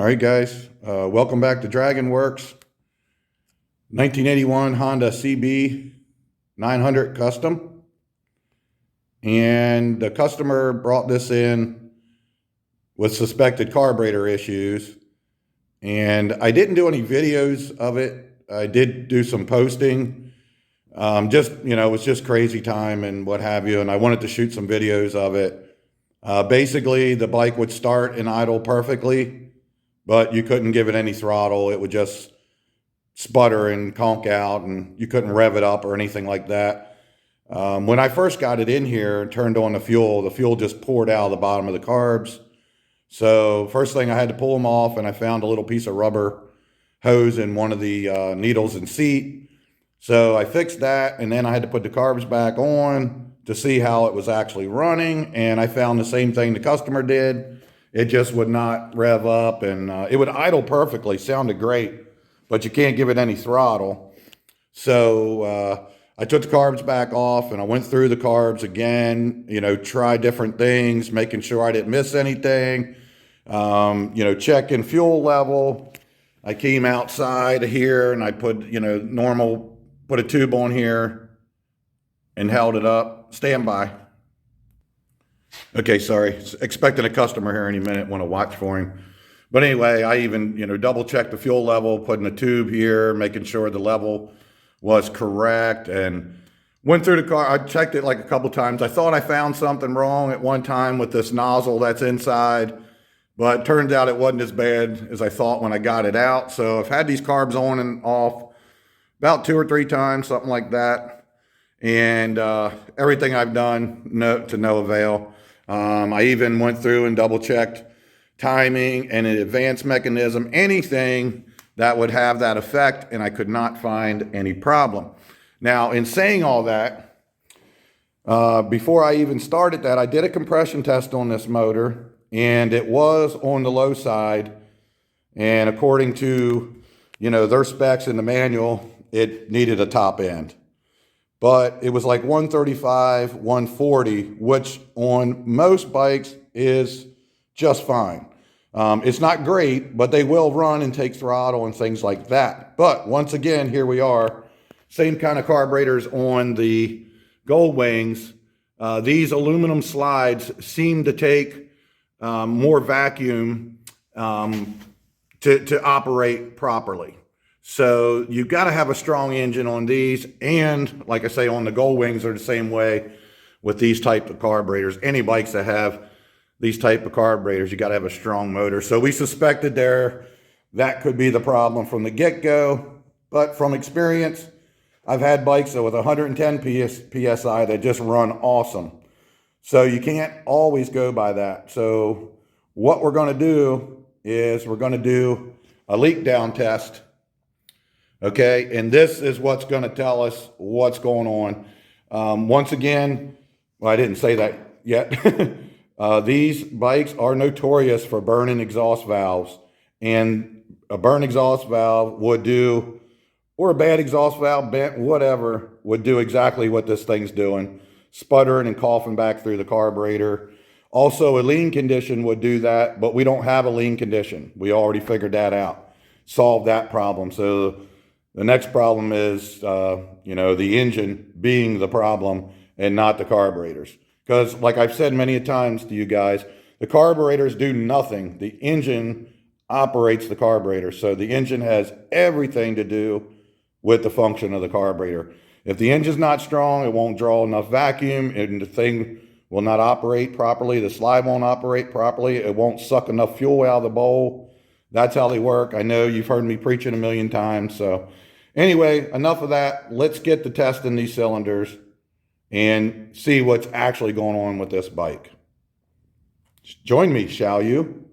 All right, guys, welcome back to Dragon Works. 1981 Honda CB900 Custom. And the customer brought this in with suspected carburetor issues. And I didn't do any videos of it. I did do some posting. It was just crazy time and what have you. And I wanted to shoot some videos of it. Basically, the bike would start and idle perfectly, but you couldn't give it any throttle. It would just sputter and conk out, and you couldn't rev it up or anything like that. When I first got it in here and turned on the fuel just poured out of the bottom of the carbs. So first thing, I had to pull them off, and I found a little piece of rubber hose in one of the needles and seat. So I fixed that, and then I had to put the carbs back on to see how it was actually running, and I found the same thing the customer did. It just would not rev up, and it would idle perfectly, sounded great, but you can't give it any throttle. So I took the carbs back off, and I went through the carbs again, tried different things, making sure I didn't miss anything, checking fuel level. I came outside here, and I put, put a tube on here and held it up. Stand by. Okay, sorry. Expecting a customer here any minute. Want to watch for him. But anyway, I even, double checked the fuel level, putting a tube here, making sure the level was correct, and went through the car. I checked it like a couple times. I thought I found something wrong at one time with this nozzle that's inside, but it turns out it wasn't as bad as I thought when I got it out. So I've had these carbs on and off about 2 or 3 times, something like that. And everything I've done, to no avail. I even went through and double checked timing and an advanced mechanism, anything that would have that effect, and I could not find any problem. Now, in saying all that, before I even started that, I did a compression test on this motor, and it was on the low side, and according to, their specs in the manual, it needed a top end. But it was like 135, 140, which on most bikes is just fine. It's not great, but they will run and take throttle and things like that. But once again, here we are. Same kind of carburetors on the Gold Wings. These aluminum slides seem to take more vacuum to operate properly. So you've got to have a strong engine on these, and like I say, on the Gold Wings are the same way with these type of carburetors. Any bikes that have these type of carburetors, you got to have a strong motor. So we suspected that could be the problem from the get-go, but from experience, I've had bikes with 110 PSI that just run awesome. So you can't always go by that. So what we're going to do is we're going to do a leak down test. Okay, and this is what's going to tell us what's going on. Once again, well, I didn't say that yet. These bikes are notorious for burning exhaust valves, and a burnt exhaust valve would do, or a bad exhaust valve, bent, whatever, would do exactly what this thing's doing, sputtering and coughing back through the carburetor. Also, a lean condition would do that, but we don't have a lean condition. We already figured that out, solved that problem. So the next problem is, the engine being the problem and not the carburetors. Because like I've said many times to you guys, the carburetors do nothing. The engine operates the carburetor. So the engine has everything to do with the function of the carburetor. If the engine's not strong, it won't draw enough vacuum, and the thing will not operate properly. The slide won't operate properly. It won't suck enough fuel out of the bowl. That's how they work. I know you've heard me preach it a million times. So anyway, enough of that. Let's get to testing these cylinders and see what's actually going on with this bike. Join me, shall you?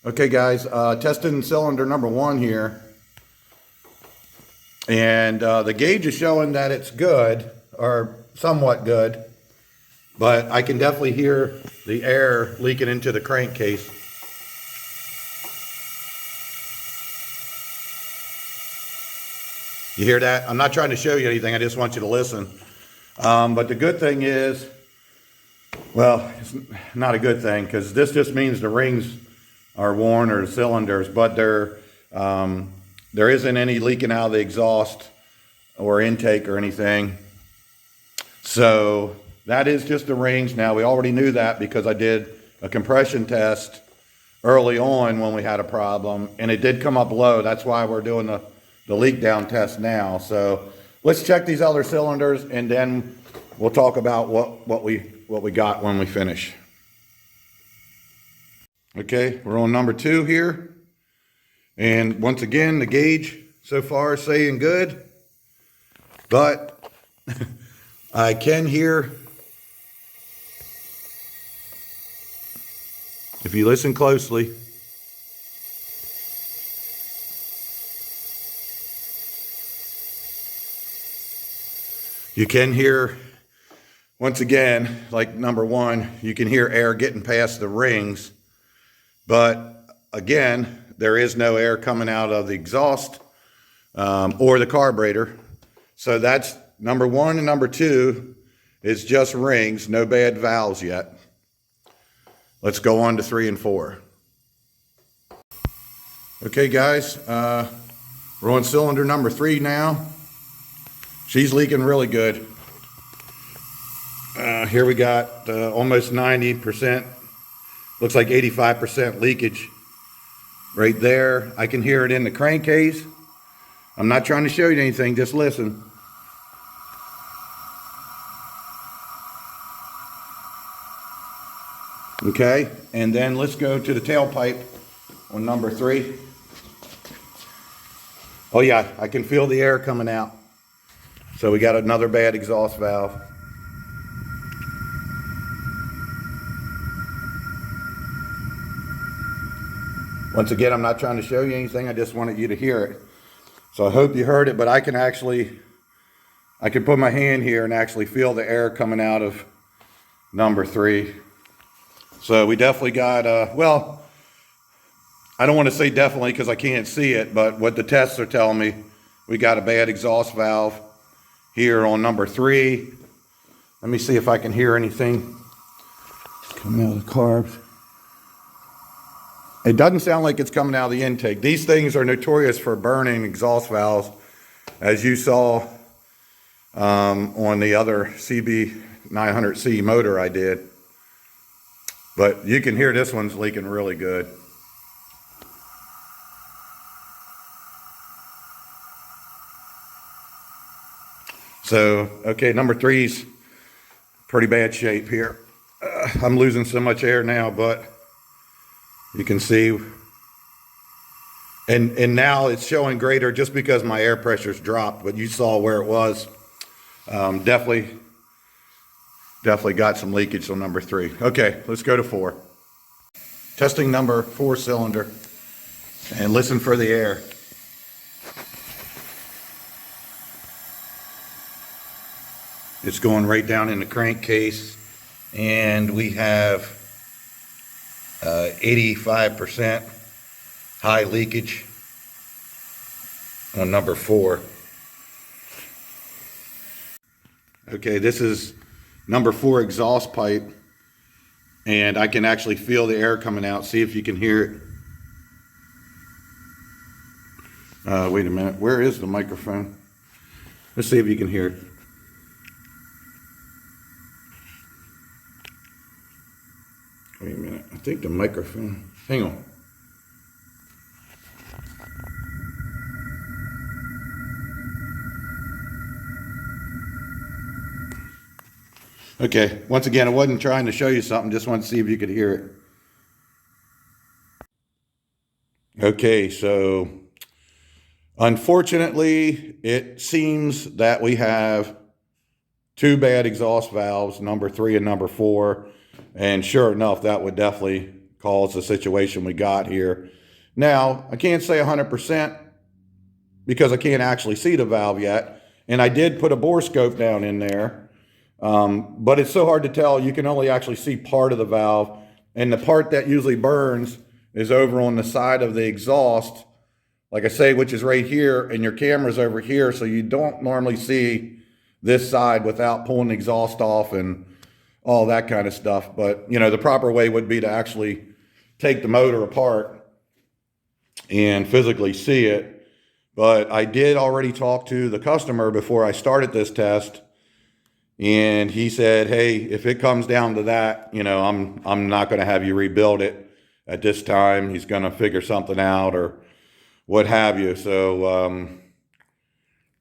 Okay, guys, testing cylinder number 1 here. And the gauge is showing that it's good, or somewhat good, but I can definitely hear the air leaking into the crankcase. You hear that? I'm not trying to show you anything. I just want you to listen. But the good thing is, well, it's not a good thing, because this just means the rings are worn, or the cylinders, but there isn't any leaking out of the exhaust or intake or anything. So that is just the rings. Now, we already knew that because I did a compression test early on when we had a problem, and it did come up low. That's why we're doing the leak down test now. So let's check these other cylinders, and then we'll talk about what we got when we finish. Okay, we're on number 2 here. And once again, the gauge so far is saying good, but I can hear, if you listen closely, you can hear, once again, like number 1, you can hear air getting past the rings, but again, there is no air coming out of the exhaust or the carburetor. So that's number 1, and number 2 is just rings, no bad valves yet. Let's go on to 3 and 4. Okay, guys, we're on cylinder number 3 now. She's leaking really good. Here we got almost 90%, looks like 85% leakage right there. I can hear it in the crankcase. I'm not trying to show you anything, just listen. Okay, and then let's go to the tailpipe on number 3. Oh yeah, I can feel the air coming out. So we got another bad exhaust valve. Once again, I'm not trying to show you anything, I just wanted you to hear it. So I hope you heard it, but I can put my hand here and actually feel the air coming out of number 3. So we definitely got, well, I don't want to say definitely because I can't see it, but what the tests are telling me, we got a bad exhaust valve here on number 3. Let me see if I can hear anything coming out of the carbs. It doesn't sound like it's coming out of the intake. These things are notorious for burning exhaust valves, as you saw on the other CB900C motor I did. But you can hear this one's leaking really good. So, okay, number 3's pretty bad shape here. I'm losing so much air now, but you can see, and now it's showing greater just because my air pressure's dropped, but you saw where it was. Definitely got some leakage on number 3. Okay, let's go to 4. Testing number 4 cylinder, and listen for the air. It's going right down in the crankcase, and we have 85% high leakage on number 4. Okay, this is number 4 exhaust pipe, and I can actually feel the air coming out. See if you can hear it. Wait a minute, where is the microphone? Let's see if you can hear it. Wait a minute, I think the microphone, hang on. Okay, once again, I wasn't trying to show you something, just wanted to see if you could hear it. Okay, so unfortunately, it seems that we have 2 bad exhaust valves, number 3 and number 4. And sure enough, that would definitely cause the situation we got here. Now, I can't say 100% because I can't actually see the valve yet. And I did put a bore scope down in there. But it's so hard to tell. You can only actually see part of the valve. And the part that usually burns is over on the side of the exhaust, like I say, which is right here. And your camera's over here. So you don't normally see this side without pulling the exhaust off and all that kind of stuff. But, you know, the proper way would be to actually take the motor apart and physically see it. But I did already talk to the customer before I started this test, and he said, hey, if it comes down to that, I'm not going to have you rebuild it at this time. He's going to figure something out or what have you. So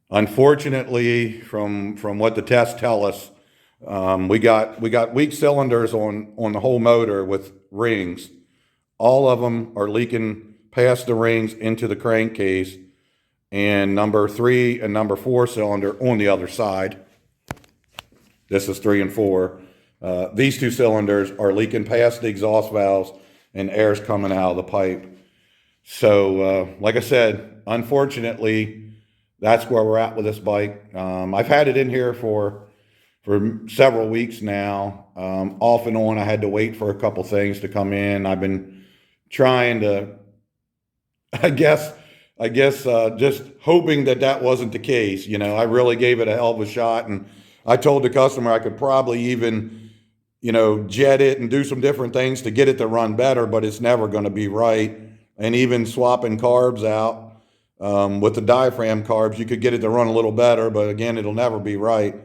unfortunately, from what the tests tell us, we got weak cylinders on the whole motor with rings. All of them are leaking past the rings into the crankcase, and number 3 and number 4 cylinder on the other side. This is 3 and 4. These 2 cylinders are leaking past the exhaust valves, and air's coming out of the pipe. So, like I said, unfortunately, that's where we're at with this bike. I've had it in here for several weeks now. Off and on, I had to wait for a couple things to come in. I've been trying to, I guess, just hoping that wasn't the case. I really gave it a hell of a shot, and I told the customer I could probably even, jet it and do some different things to get it to run better, but it's never going to be right. And even swapping carbs out with the diaphragm carbs, you could get it to run a little better, but again, it'll never be right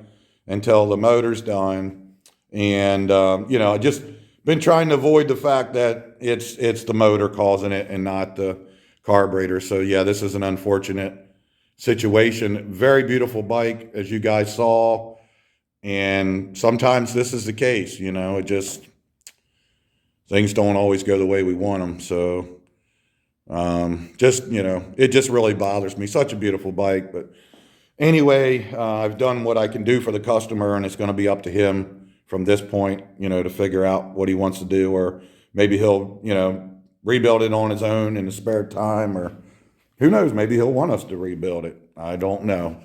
until the motor's done. And, I just been trying to avoid the fact that it's the motor causing it and not the carburetor. So yeah, this is an unfortunate situation. Very beautiful bike, as you guys saw. And sometimes this is the case, it just, things don't always go the way we want them. So, it just really bothers me. Such a beautiful bike. But anyway, I've done what I can do for the customer, and it's going to be up to him from this point, to figure out what he wants to do, or maybe he'll, rebuild it on his own in his spare time, or who knows, maybe he'll want us to rebuild it. I don't know.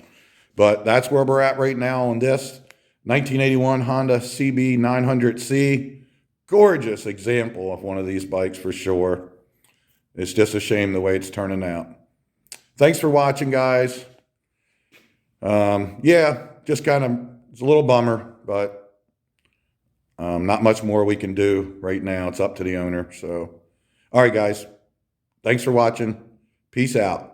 But that's where we're at right now on this 1981 Honda CB900C. Gorgeous example of one of these bikes for sure. It's just a shame the way it's turning out. Thanks for watching, guys. Yeah, just kind of, it's a little bummer, but not much more we can do right now. It's up to the owner. So, all right, guys. Thanks for watching. Peace out.